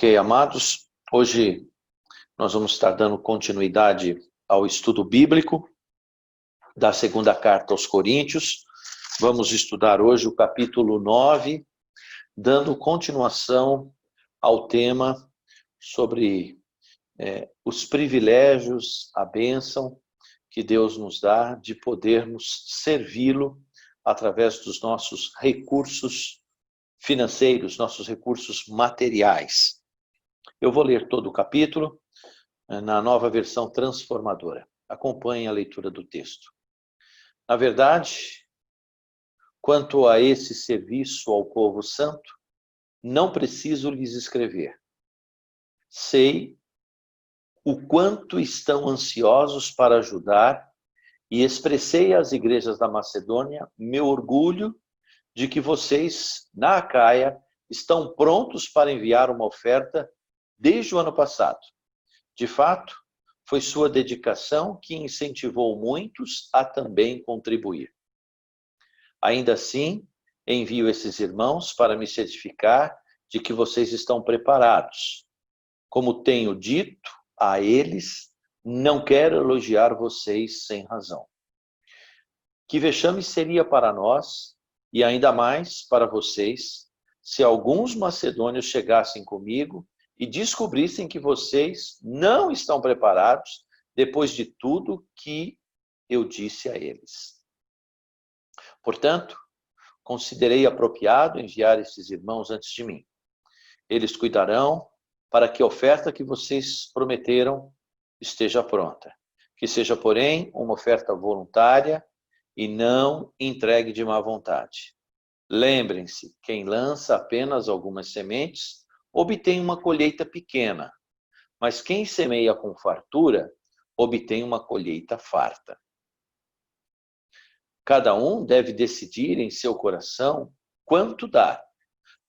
Ok, amados, hoje nós vamos estar dando continuidade ao estudo bíblico da segunda carta aos Coríntios. Vamos estudar hoje o capítulo 9, dando continuação ao tema sobre os privilégios, a bênção que Deus nos dá de podermos servi-lo através dos nossos recursos financeiros, nossos recursos materiais. Eu vou ler todo o capítulo na nova versão transformadora. Acompanhe a leitura do texto. Na verdade, quanto a esse serviço ao povo santo, não preciso lhes escrever. Sei o quanto estão ansiosos para ajudar e expressei às igrejas da Macedônia meu orgulho de que vocês, na Acaia, estão prontos para enviar uma oferta desde o ano passado. De fato, foi sua dedicação que incentivou muitos a também contribuir. Ainda assim, envio esses irmãos para me certificar de que vocês estão preparados. Como tenho dito a eles, não quero elogiar vocês sem razão. Que vexame seria para nós, e ainda mais para vocês, se alguns macedônios chegassem comigo e descobrissem que vocês não estão preparados depois de tudo que eu disse a eles. Portanto, considerei apropriado enviar esses irmãos antes de mim. Eles cuidarão para que a oferta que vocês prometeram esteja pronta. Que seja, porém, uma oferta voluntária e não entregue de má vontade. Lembrem-se, quem lança apenas algumas sementes obtém uma colheita pequena, mas quem semeia com fartura obtém uma colheita farta. Cada um deve decidir em seu coração quanto dar.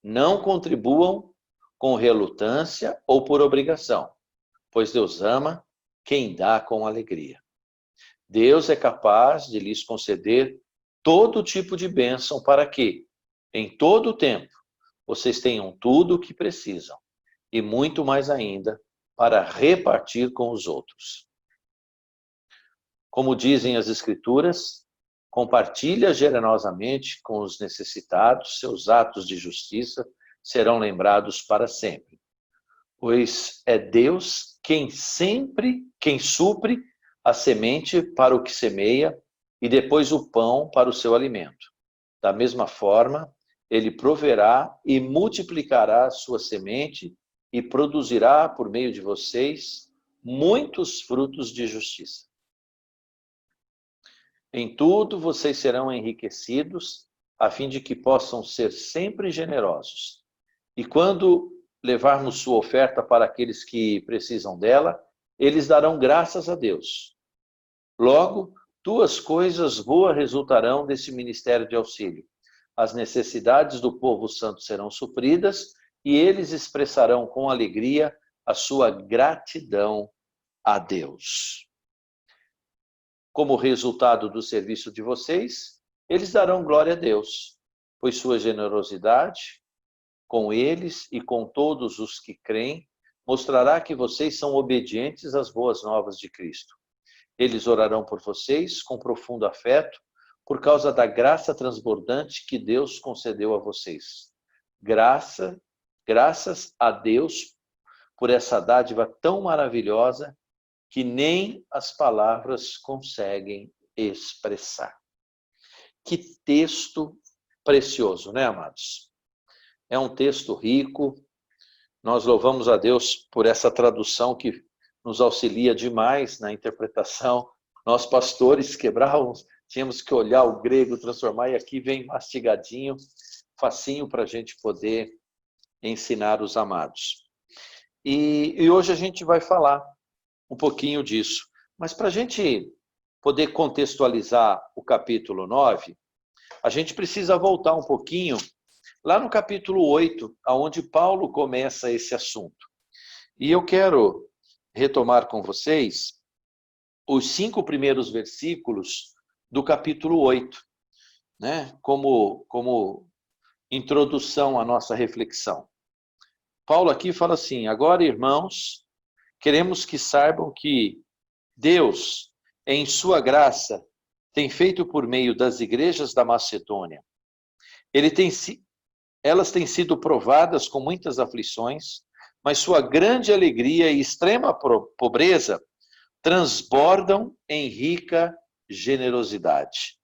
Não contribuam com relutância ou por obrigação, pois Deus ama quem dá com alegria. Deus é capaz de lhes conceder todo tipo de bênção para que, em todo o tempo, vocês tenham tudo o que precisam e muito mais ainda para repartir com os outros. Como dizem as Escrituras, compartilha generosamente com os necessitados, seus atos de justiça serão lembrados para sempre. Pois é Deus quem supre a semente para o que semeia e depois o pão para o seu alimento. Da mesma forma, ele proverá e multiplicará a sua semente e produzirá por meio de vocês muitos frutos de justiça. Em tudo vocês serão enriquecidos, a fim de que possam ser sempre generosos. E quando levarmos sua oferta para aqueles que precisam dela, eles darão graças a Deus. Logo, duas coisas boas resultarão desse ministério de auxílio. As necessidades do povo santo serão supridas e eles expressarão com alegria a sua gratidão a Deus. Como resultado do serviço de vocês, eles darão glória a Deus, pois sua generosidade com eles e com todos os que creem mostrará que vocês são obedientes às boas novas de Cristo. Eles orarão por vocês com profundo afeto, por causa da graça transbordante que Deus concedeu a vocês. Graças a Deus por essa dádiva tão maravilhosa que nem as palavras conseguem expressar. Que texto precioso, né, amados? É um texto rico. Nós louvamos a Deus por essa tradução que nos auxilia demais na interpretação. Nós, pastores, quebrávamos, tínhamos que olhar o grego, transformar, e aqui vem mastigadinho, facinho para a gente poder ensinar os amados. E hoje a gente vai falar um pouquinho disso. Mas para a gente poder contextualizar o capítulo 9, a gente precisa voltar um pouquinho lá no capítulo 8, onde Paulo começa esse assunto. E eu quero retomar com vocês os 5 primeiros versículos do capítulo 8, né? Como introdução à nossa reflexão. Paulo aqui fala assim: agora, irmãos, queremos que saibam que Deus, em sua graça, tem feito por meio das igrejas da Macedônia. Elas têm sido provadas com muitas aflições, mas sua grande alegria e extrema pobreza transbordam em rica generosidade.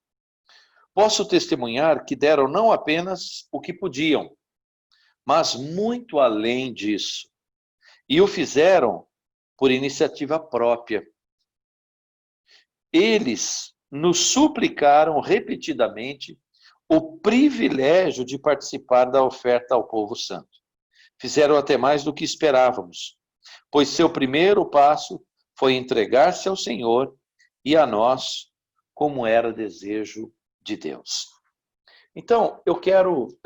Posso testemunhar que deram não apenas o que podiam, mas muito além disso. E o fizeram por iniciativa própria. Eles nos suplicaram repetidamente o privilégio de participar da oferta ao povo santo. Fizeram até mais do que esperávamos, pois seu primeiro passo foi entregar-se ao Senhor e a nós, como era desejo de Deus. Então, eu quero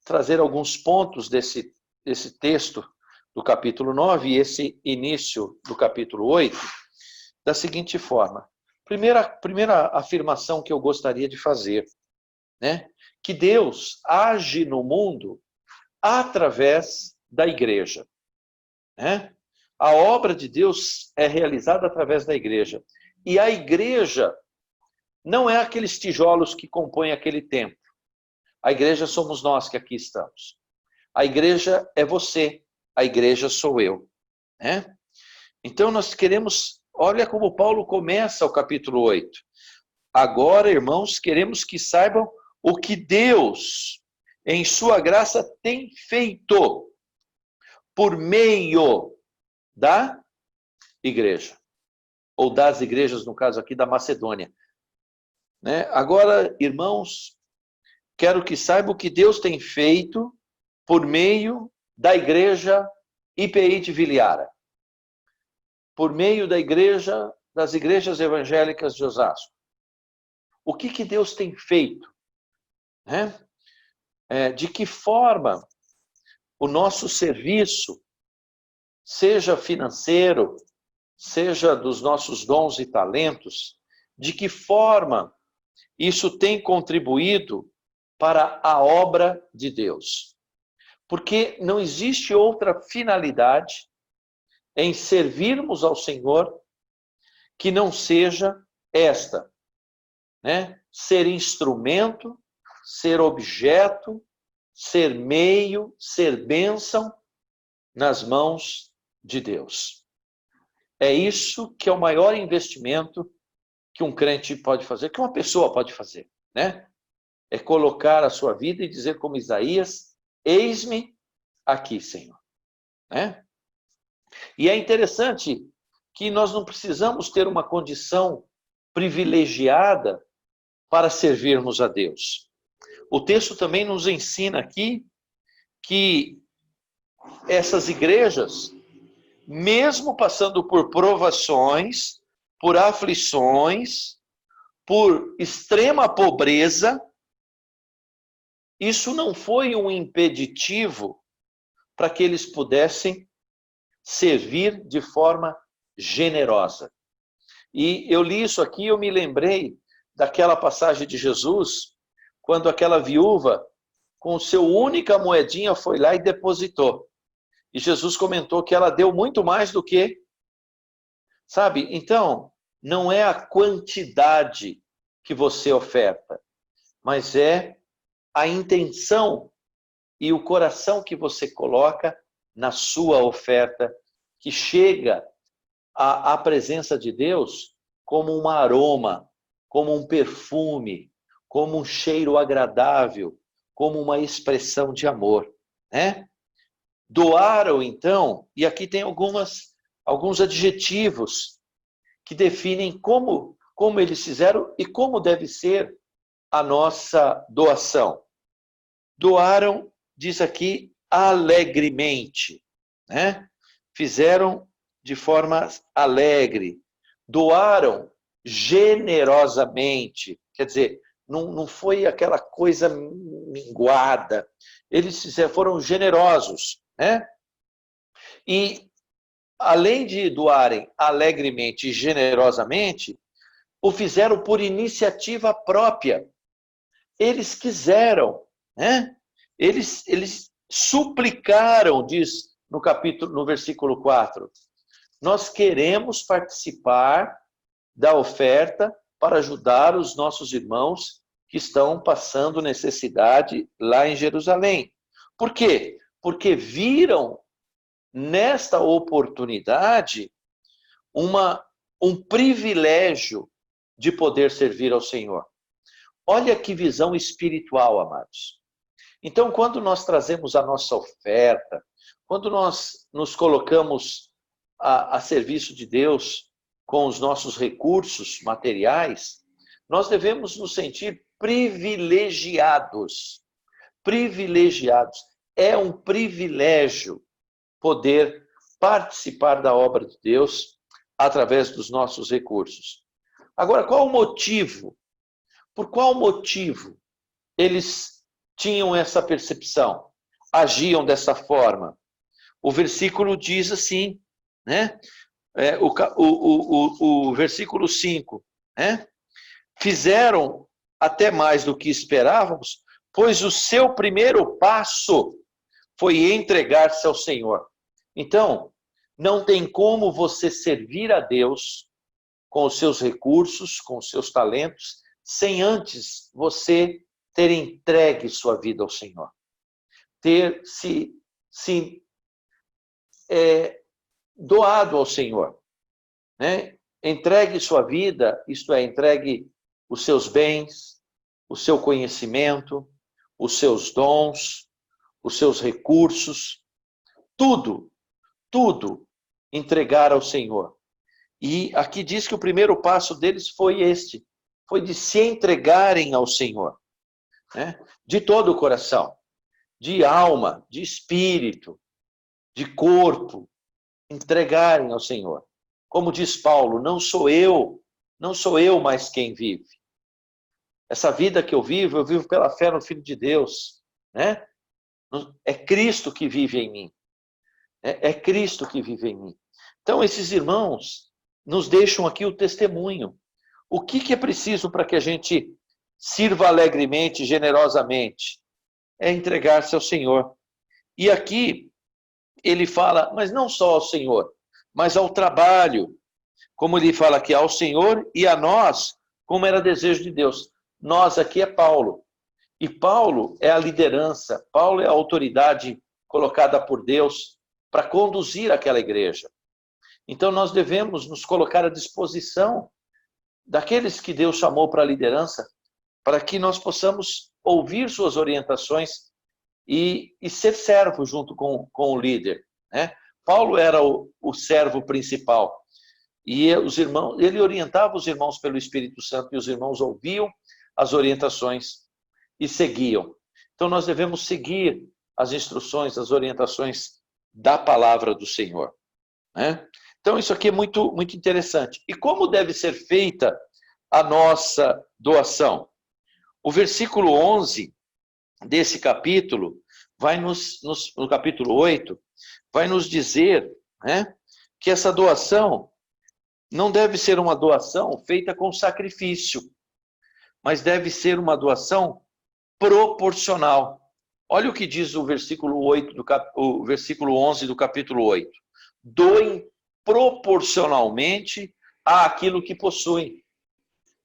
trazer alguns pontos desse texto do capítulo 9 e esse início do capítulo 8 da seguinte forma. Primeira afirmação que eu gostaria de fazer, né? Que Deus age no mundo através da igreja, né? A obra de Deus é realizada através da igreja. E a igreja não é aqueles tijolos que compõem aquele templo. A igreja somos nós que aqui estamos. A igreja é você, a igreja sou eu, né? Então nós queremos, olha como Paulo começa o capítulo 8. Agora, irmãos, queremos que saibam o que Deus, em sua graça, tem feito por meio da igreja, ou das igrejas, no caso aqui da Macedônia, né? Agora, irmãos, quero que saibam o que Deus tem feito por meio da igreja IPI de Viliara, por meio da igreja, das igrejas evangélicas de Osasco. O que Deus tem feito, né? De que forma o nosso serviço, seja financeiro, seja dos nossos dons e talentos, de que forma isso tem contribuído para a obra de Deus. Porque não existe outra finalidade em servirmos ao Senhor que não seja esta, né? Ser instrumento, ser objeto, ser meio, ser bênção nas mãos de Deus. É isso que é o maior investimento que um crente pode fazer, que uma pessoa pode fazer, né? É colocar a sua vida e dizer como Isaías: eis-me aqui, Senhor, né? E é interessante que nós não precisamos ter uma condição privilegiada para servirmos a Deus. O texto também nos ensina aqui que essas igrejas, mesmo passando por provações, por aflições, por extrema pobreza, isso não foi um impeditivo para que eles pudessem servir de forma generosa. E eu li isso aqui e eu me lembrei daquela passagem de Jesus, quando aquela viúva, com seu única moedinha, foi lá e depositou. E Jesus comentou que ela deu muito mais do que... Sabe? Então, não é a quantidade que você oferta, mas é a intenção e o coração que você coloca na sua oferta, que chega à presença de Deus como um aroma, como um perfume, como um cheiro agradável, como uma expressão de amor, né? Doaram, então, e aqui tem alguns adjetivos que definem como eles fizeram e como deve ser a nossa doação. Doaram, diz aqui, alegremente, né? Fizeram de forma alegre. Doaram generosamente, quer dizer, não foi aquela coisa minguada. Eles foram generosos, né? E, além de doarem alegremente e generosamente, o fizeram por iniciativa própria. Eles quiseram, né? Eles suplicaram, diz no versículo 4, nós queremos participar da oferta para ajudar os nossos irmãos que estão passando necessidade lá em Jerusalém. Por quê? Porque viram nesta oportunidade um privilégio de poder servir ao Senhor. Olha que visão espiritual, amados. Então, quando nós trazemos a nossa oferta, quando nós nos colocamos a serviço de Deus com os nossos recursos materiais, nós devemos nos sentir privilegiados. Privilegiados. É um privilégio poder participar da obra de Deus através dos nossos recursos. Agora, qual o motivo? Por qual motivo eles tinham essa percepção? Agiam dessa forma? O versículo diz assim, né? O versículo 5, né? Fizeram até mais do que esperávamos, pois o seu primeiro passo foi entregar-se ao Senhor. Então, não tem como você servir a Deus com os seus recursos, com os seus talentos, sem antes você ter entregue sua vida ao Senhor. Ter se doado ao Senhor. Né? Entregue sua vida, isto é, entregue os seus bens, o seu conhecimento, os seus dons, os seus recursos, tudo entregar ao Senhor. E aqui diz que o primeiro passo deles foi este, foi de se entregarem ao Senhor, né? De todo o coração, de alma, de espírito, de corpo, entregarem ao Senhor. Como diz Paulo, não sou eu mais quem vive. Essa vida que eu vivo pela fé no Filho de Deus, né? É Cristo que vive em mim. É Cristo que vive em mim. Então, esses irmãos nos deixam aqui o testemunho. O que é preciso para que a gente sirva alegremente, generosamente? É entregar-se ao Senhor. E aqui ele fala, mas não só ao Senhor, mas ao trabalho. Como ele fala aqui, ao Senhor e a nós, como era desejo de Deus. Nós aqui é Paulo. E Paulo é a liderança, Paulo é a autoridade colocada por Deus para conduzir aquela igreja. Então nós devemos nos colocar à disposição daqueles que Deus chamou para a liderança, para que nós possamos ouvir suas orientações e ser servo junto com o líder. Né? Paulo era o servo principal. E os irmãos, ele orientava os irmãos pelo Espírito Santo e os irmãos ouviam as orientações e seguiam. Então nós devemos seguir as instruções, as orientações da palavra do Senhor. Né? Então isso aqui é muito, muito interessante. E como deve ser feita a nossa doação? O versículo 11 desse capítulo, no capítulo 8, vai nos dizer, né, que essa doação não deve ser uma doação feita com sacrifício, mas deve ser uma doação proporcional. Olha o que diz o versículo 11 do capítulo 8. Doem proporcionalmente àquilo que possuem.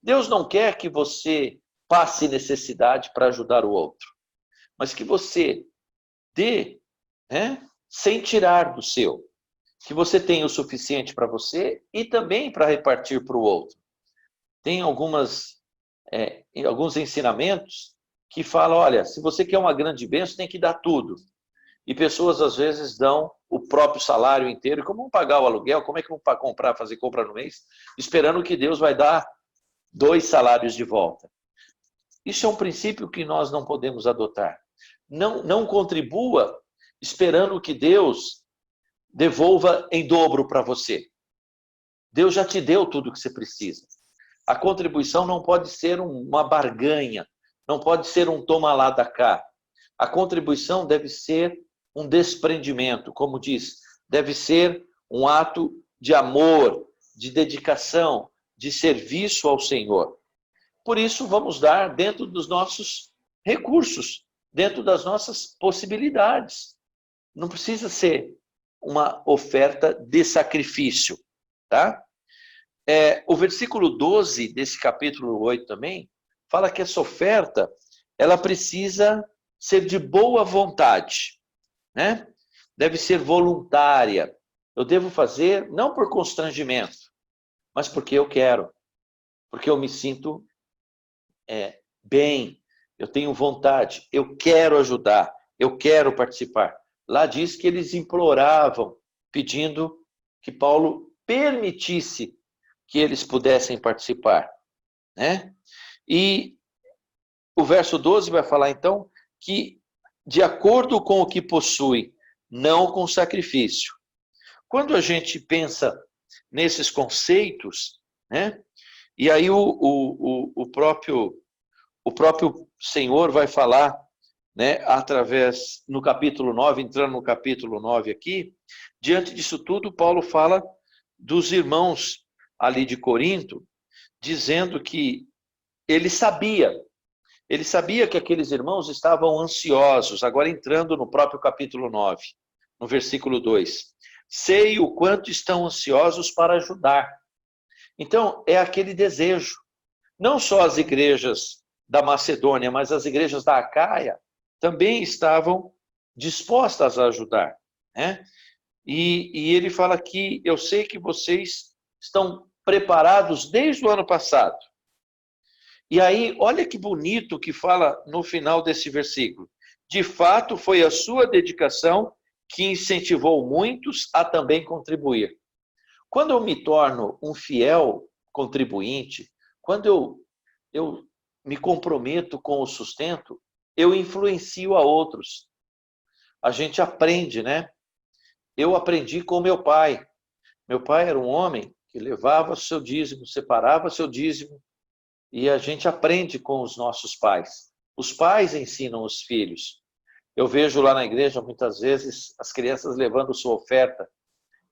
Deus não quer que você passe necessidade para ajudar o outro, mas que você dê, né, sem tirar do seu. Que você tenha o suficiente para você e também para repartir para o outro. Tem alguns ensinamentos que falam, olha, se você quer uma grande bênção, tem que dar tudo. E pessoas, às vezes, dão o próprio salário inteiro. E como vão pagar o aluguel? Como é que vão fazer compra no mês? Esperando que Deus vai dar 2 salários de volta. Isso é um princípio que nós não podemos adotar. Não contribua esperando que Deus devolva em dobro para você. Deus já te deu tudo o que você precisa. A contribuição não pode ser uma barganha, não pode ser um toma lá da cá. A contribuição deve ser um desprendimento, como diz, deve ser um ato de amor, de dedicação, de serviço ao Senhor. Por isso, vamos dar dentro dos nossos recursos. dentro das nossas possibilidades. Não precisa ser uma oferta de sacrifício, tá? O versículo 12 desse capítulo 8 também fala que essa oferta, ela precisa ser de boa vontade, né? Deve ser voluntária. Eu devo fazer não por constrangimento, mas porque eu quero, porque eu me sinto bem, eu tenho vontade, eu quero ajudar, eu quero participar. Lá diz que eles imploravam, pedindo que Paulo permitisse que eles pudessem participar, né? E o verso 12 vai falar então que de acordo com o que possui, não com sacrifício. Quando a gente pensa nesses conceitos, né? E aí o próprio Senhor vai falar, né, através, no capítulo 9, entrando no capítulo 9 aqui, diante disso tudo, Paulo fala dos irmãos ali de Corinto, dizendo que ele sabia que aqueles irmãos estavam ansiosos, agora entrando no próprio capítulo 9, no versículo 2. Sei o quanto estão ansiosos para ajudar. Então, é aquele desejo. Não só as igrejas da Macedônia, mas as igrejas da Acaia também estavam dispostas a ajudar, né? E ele fala que eu sei que vocês estão preparados desde o ano passado. E aí, olha que bonito que fala no final desse versículo. De fato, foi a sua dedicação que incentivou muitos a também contribuir. Quando eu me torno um fiel contribuinte, quando eu me comprometo com o sustento, eu influencio a outros. A gente aprende, né? Eu aprendi com meu pai. Meu pai era um homem que levava seu dízimo, separava seu dízimo, e a gente aprende com os nossos pais. Os pais ensinam os filhos. Eu vejo lá na igreja, muitas vezes, as crianças levando sua oferta.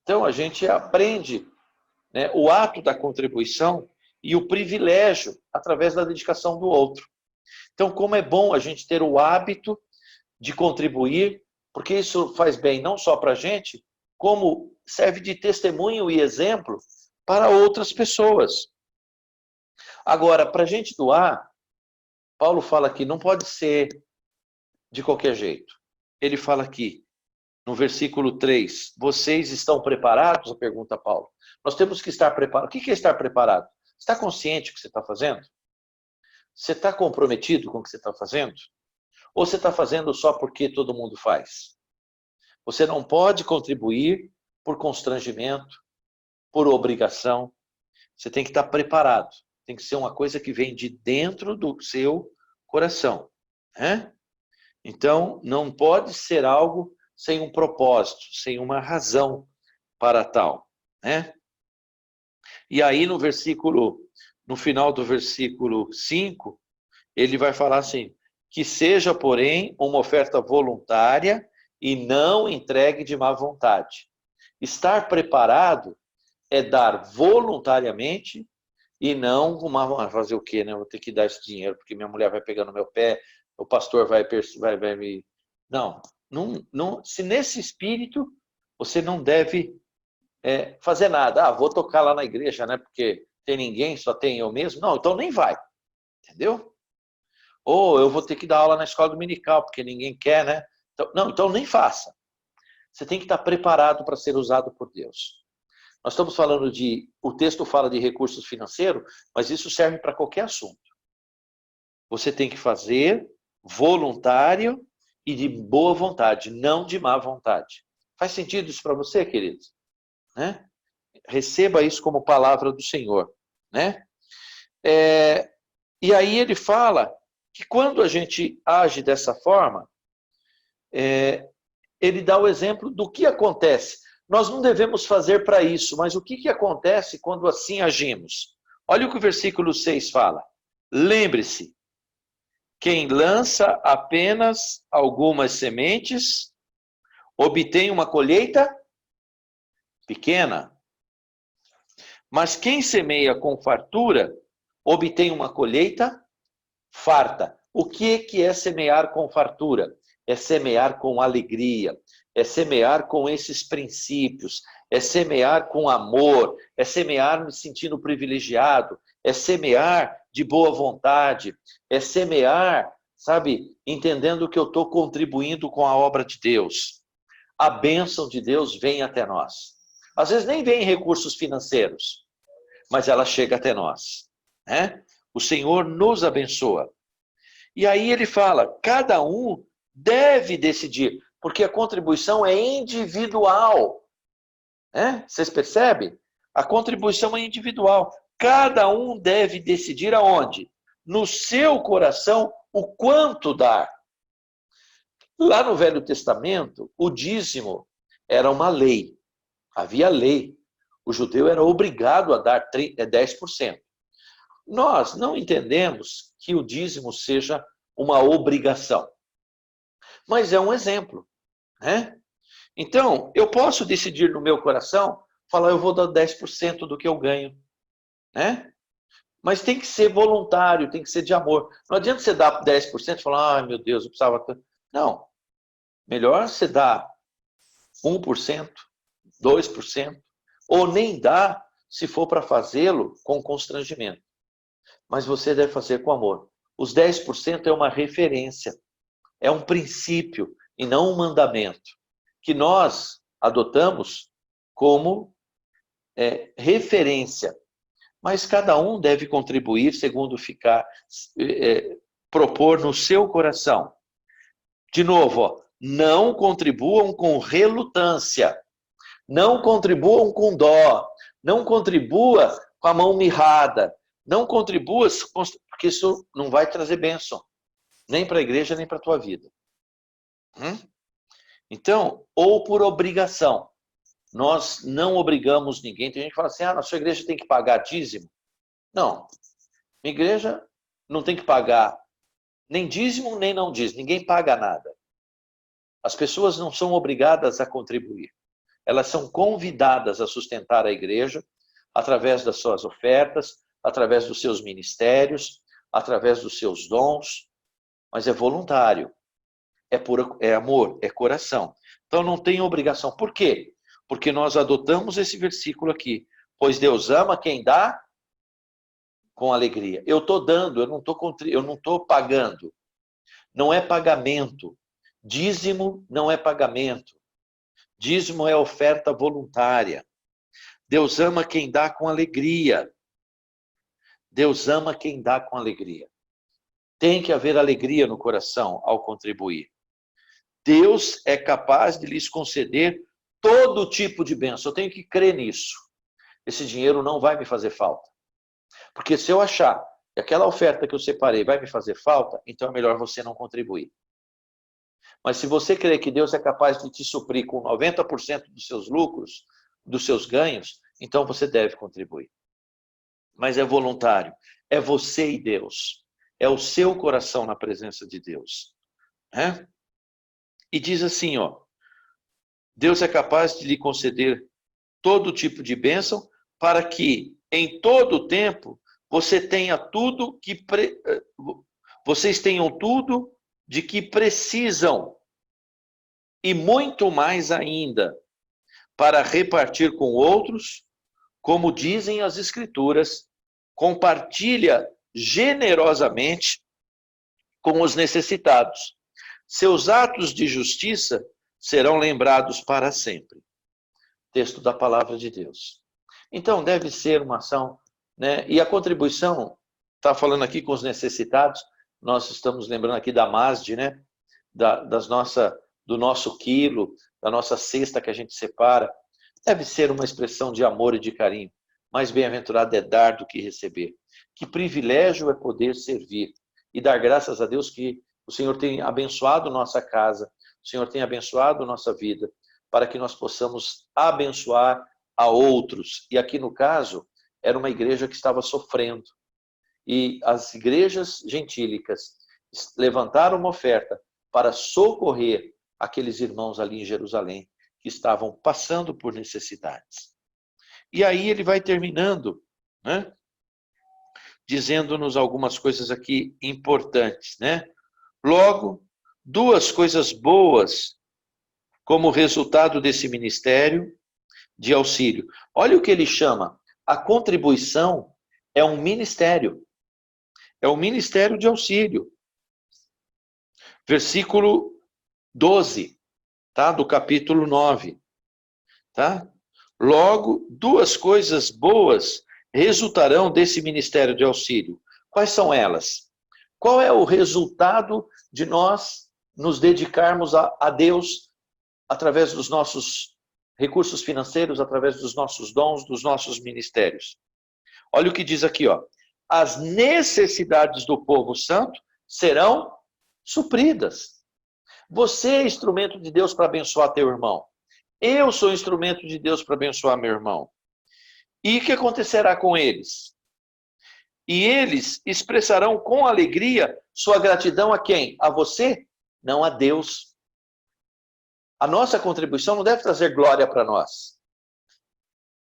Então, a gente aprende, né, o ato da contribuição e o privilégio através da dedicação do outro. Então, como é bom a gente ter o hábito de contribuir, porque isso faz bem não só para a gente, como serve de testemunho e exemplo para outras pessoas. Agora, para a gente doar, Paulo fala que não pode ser de qualquer jeito. Ele fala aqui, no versículo 3, vocês estão preparados? Pergunta Paulo. Nós temos que estar preparados. O que é estar preparado? Você está consciente do que você está fazendo? Você está comprometido com o que você está fazendo? Ou você está fazendo só porque todo mundo faz? Você não pode contribuir por constrangimento, por obrigação. Você tem que estar preparado. Tem que ser uma coisa que vem de dentro do seu coração, né? Então, não pode ser algo sem um propósito, sem uma razão para tal, né? E aí no final do versículo 5, ele vai falar assim, que seja, porém, uma oferta voluntária e não entregue de má vontade. Estar preparado é dar voluntariamente e não fazer o quê, né? Eu vou ter que dar esse dinheiro porque minha mulher vai pegar no meu pé, o pastor vai me... Não, se nesse espírito você não deve fazer nada. Ah, vou tocar lá na igreja, né? Porque tem ninguém, só tem eu mesmo. Não, então nem vai, entendeu? Ou eu vou ter que dar aula na escola dominical, porque ninguém quer, né? Então, não, então nem faça. Você tem que estar preparado para ser usado por Deus. Nós estamos falando o texto fala de recursos financeiros, mas isso serve para qualquer assunto. Você tem que fazer voluntário e de boa vontade, não de má vontade. Faz sentido isso para você, queridos? Né? Receba isso como palavra do Senhor, né? E aí ele fala que quando a gente age dessa forma, ele dá o exemplo do que acontece. Nós não devemos fazer para isso, mas o que acontece quando assim agimos? Olha o que o versículo 6 fala. Lembre-se, quem lança apenas algumas sementes, obtém uma colheita pequena. Mas quem semeia com fartura, obtém uma colheita farta. O que é semear com fartura? É semear com alegria, é semear com esses princípios, é semear com amor, é semear me sentindo privilegiado, é semear de boa vontade, é semear, sabe, entendendo que eu estou contribuindo com a obra de Deus. A bênção de Deus vem até nós. Às vezes nem vem em recursos financeiros, mas ela chega até nós, né? O Senhor nos abençoa. E aí ele fala, cada um deve decidir, porque a contribuição é individual, né? Vocês percebem? A contribuição é individual. Cada um deve decidir aonde? No seu coração, o quanto dar. Lá no Velho Testamento, o dízimo era uma lei. Havia lei. O judeu era obrigado a dar 10%. Nós não entendemos que o dízimo seja uma obrigação, mas é um exemplo, né? Então, eu posso decidir no meu coração, falar, eu vou dar 10% do que eu ganho, né? Mas tem que ser voluntário, tem que ser de amor. Não adianta você dar 10% e falar, ai meu Deus, eu precisava... Não, melhor você dar 1%, 2%, ou nem dar se for para fazê-lo com constrangimento. Mas você deve fazer com amor. Os 10% é uma referência, é um princípio e não um mandamento, que nós adotamos como referência. Mas cada um deve contribuir segundo propor no seu coração. De novo, ó, não contribuam com relutância, não contribuam com dó, não contribua com a mão mirrada, não contribua, porque isso não vai trazer bênção, nem para a igreja, nem para a tua vida. Então, ou por obrigação. Nós não obrigamos ninguém. Tem gente que fala assim, na sua igreja tem que pagar dízimo. Não, minha igreja não tem que pagar nem dízimo, nem não dízimo. Ninguém paga nada. As pessoas não são obrigadas a contribuir. Elas são convidadas a sustentar a igreja através das suas ofertas, através dos seus ministérios, através dos seus dons, mas é voluntário, é amor, é coração. Então não tem obrigação. Por quê? Porque nós adotamos esse versículo aqui. Pois Deus ama quem dá com alegria. Eu estou dando, eu não estou pagando. Não é pagamento. Dízimo não é pagamento. Dízimo é oferta voluntária. Deus ama quem dá com alegria. Deus ama quem dá com alegria. Tem que haver alegria no coração ao contribuir. Deus é capaz de lhes conceder todo tipo de bênção. Eu tenho que crer nisso. Esse dinheiro não vai me fazer falta. Porque se eu achar que aquela oferta que eu separei vai me fazer falta, então é melhor você não contribuir. Mas se você crer que Deus é capaz de te suprir com 90% dos seus lucros, dos seus ganhos, então você deve contribuir. Mas é voluntário. É você e Deus. É o seu coração na presença de Deus. E diz assim, ó, Deus é capaz de lhe conceder todo tipo de bênção para que em todo o tempo vocês tenham tudo de que precisam e muito mais ainda para repartir com outros, como dizem as Escrituras, compartilha generosamente com os necessitados. Seus atos de justiça serão lembrados para sempre. Texto da palavra de Deus. Então, deve ser uma ação, né? E a contribuição, está falando aqui com os necessitados, nós estamos lembrando aqui da MASD, né? Do nosso quilo, da nossa cesta que a gente separa. Deve ser uma expressão de amor e de carinho. Mais bem-aventurado é dar do que receber. Que privilégio é poder servir e dar graças a Deus que o Senhor tem abençoado nossa casa, o Senhor tem abençoado nossa vida, para que nós possamos abençoar a outros. E aqui no caso, era uma igreja que estava sofrendo. E as igrejas gentílicas levantaram uma oferta para socorrer aqueles irmãos ali em Jerusalém que estavam passando por necessidades. E aí ele vai terminando, né? dizendo-nos algumas coisas aqui importantes, né? Logo, duas coisas boas como resultado desse ministério de auxílio. Olha o que ele chama. A contribuição é um ministério. É um ministério de auxílio. Versículo 12, tá? Do capítulo 9. Tá? Logo, duas coisas boas resultarão desse ministério de auxílio. Quais são elas? Qual é o resultado de nós nos dedicarmos a Deus através dos nossos recursos financeiros, através dos nossos dons, dos nossos ministérios? Olha o que diz aqui, ó. As necessidades do povo santo serão supridas. Você é instrumento de Deus para abençoar teu irmão. Eu sou instrumento de Deus para abençoar meu irmão. E o que acontecerá com eles? E eles expressarão com alegria sua gratidão a quem? A você? Não a Deus. A nossa contribuição não deve trazer glória para nós.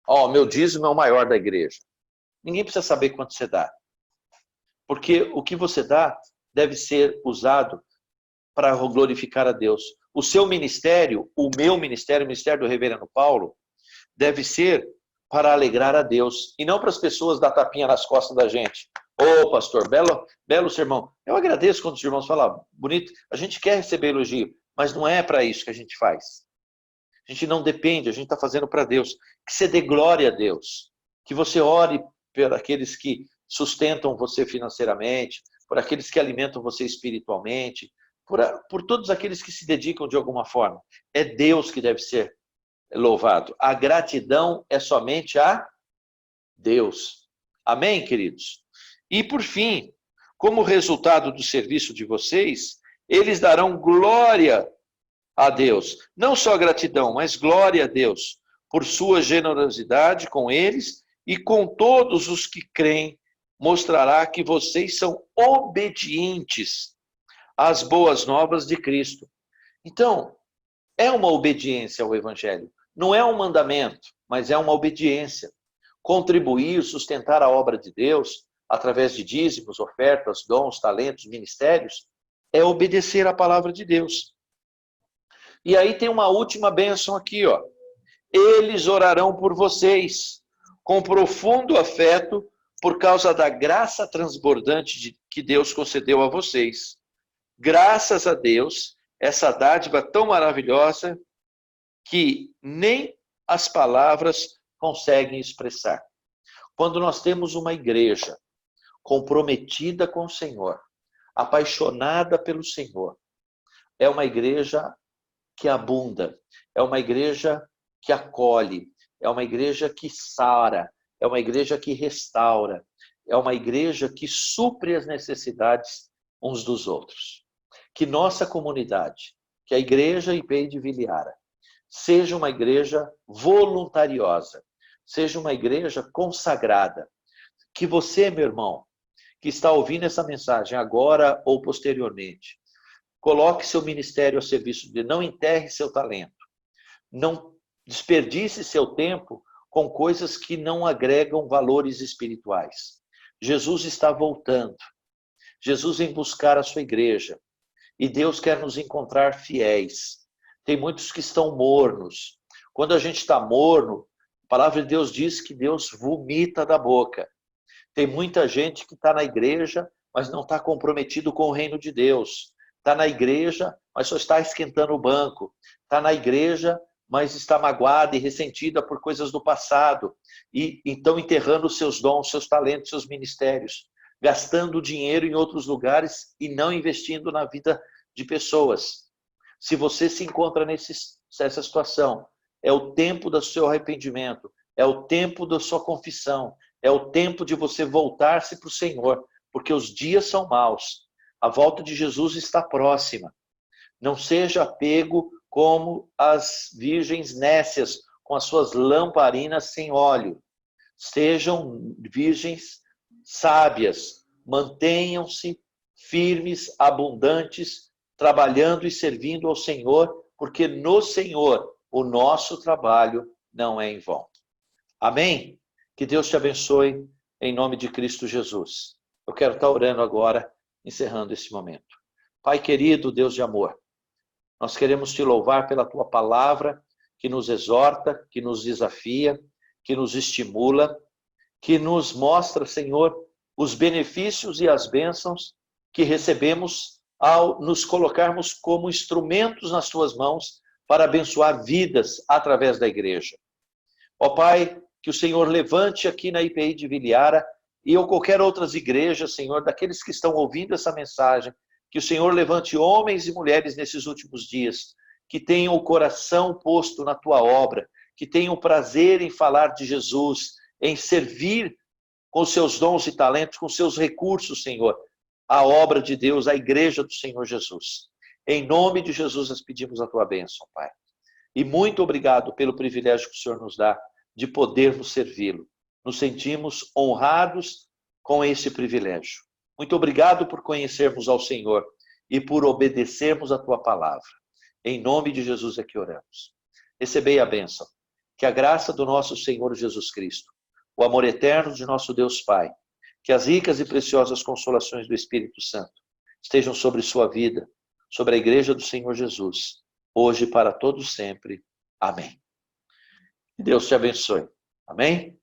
Ó, meu dízimo é o maior da igreja. Ninguém precisa saber quanto você dá. Porque o que você dá deve ser usado para glorificar a Deus. O seu ministério, o meu ministério, o ministério do reverendo Paulo, deve ser para alegrar a Deus e não para as pessoas dar tapinha nas costas da gente. Ô, pastor, belo sermão. Eu agradeço quando os irmãos falam, bonito, a gente quer receber elogio, mas não é para isso que a gente faz. A gente não depende, a gente está fazendo para Deus. Que você dê glória a Deus, que você ore por aqueles que sustentam você financeiramente, por aqueles que alimentam você espiritualmente, por todos aqueles que se dedicam de alguma forma. É Deus que deve ser louvado. A gratidão é somente a Deus. Amém, queridos? E por fim, como resultado do serviço de vocês, eles darão glória a Deus. Não só gratidão, mas glória a Deus por sua generosidade com eles e com todos os que creem. Mostrará que vocês são obedientes às boas novas de Cristo. Então, é uma obediência ao Evangelho. Não é um mandamento, mas é uma obediência. Contribuir, sustentar a obra de Deus, através de dízimos, ofertas, dons, talentos, ministérios, é obedecer à palavra de Deus. E aí tem uma última bênção aqui, ó. Eles orarão por vocês, com profundo afeto, por causa da graça transbordante que Deus concedeu a vocês. Graças a Deus, essa dádiva tão maravilhosa que nem as palavras conseguem expressar. Quando nós temos uma igreja comprometida com o Senhor, apaixonada pelo Senhor, é uma igreja que abunda, é uma igreja que acolhe, é uma igreja que sara, é uma igreja que restaura, é uma igreja que supre as necessidades uns dos outros. Que nossa comunidade, que a igreja IPEI de Viliara, seja uma igreja voluntariosa, seja uma igreja consagrada. Que você, meu irmão, que está ouvindo essa mensagem agora ou posteriormente, coloque seu ministério ao serviço de Deus, não enterre seu talento, não desperdice seu tempo com coisas que não agregam valores espirituais. Jesus está voltando. Jesus vem buscar a sua igreja. E Deus quer nos encontrar fiéis. Tem muitos que estão mornos. Quando a gente está morno, a palavra de Deus diz que Deus vomita da boca. Tem muita gente que está na igreja, mas não está comprometido com o reino de Deus. Está na igreja, mas só está esquentando o banco. Está na igreja, mas está magoada e ressentida por coisas do passado. E então enterrando seus dons, seus talentos, seus ministérios. Gastando dinheiro em outros lugares e não investindo na vida de pessoas. Se você se encontra nessa situação, é o tempo do seu arrependimento, é o tempo da sua confissão, é o tempo de você voltar-se para o Senhor, porque os dias são maus. A volta de Jesus está próxima. Não seja pego como as virgens nécias, com as suas lamparinas sem óleo. Sejam virgens sábias, mantenham-se firmes, abundantes, trabalhando e servindo ao Senhor, porque no Senhor o nosso trabalho não é em vão. Amém? Que Deus te abençoe em nome de Cristo Jesus. Eu quero estar orando agora, encerrando esse momento. Pai querido, Deus de amor, nós queremos te louvar pela tua palavra, que nos exorta, que nos desafia, que nos estimula, que nos mostra, Senhor, os benefícios e as bênçãos que recebemos ao nos colocarmos como instrumentos nas tuas mãos para abençoar vidas através da igreja. Ó Pai, que o Senhor levante aqui na IPI de Viliara e ou qualquer outras igrejas, Senhor, daqueles que estão ouvindo essa mensagem, que o Senhor levante homens e mulheres nesses últimos dias, que tenham o coração posto na tua obra, que tenham prazer em falar de Jesus, em servir com seus dons e talentos, com seus recursos, Senhor, a obra de Deus, a igreja do Senhor Jesus. Em nome de Jesus, nós pedimos a tua bênção, Pai. E muito obrigado pelo privilégio que o Senhor nos dá de podermos servi-lo. Nos sentimos honrados com esse privilégio. Muito obrigado por conhecermos ao Senhor e por obedecermos a tua palavra. Em nome de Jesus é que oramos. Recebei a bênção. Que a graça do nosso Senhor Jesus Cristo, o amor eterno de nosso Deus Pai, que as ricas e preciosas consolações do Espírito Santo estejam sobre sua vida, sobre a igreja do Senhor Jesus, hoje e para todos sempre. Amém. Que Deus te abençoe. Amém?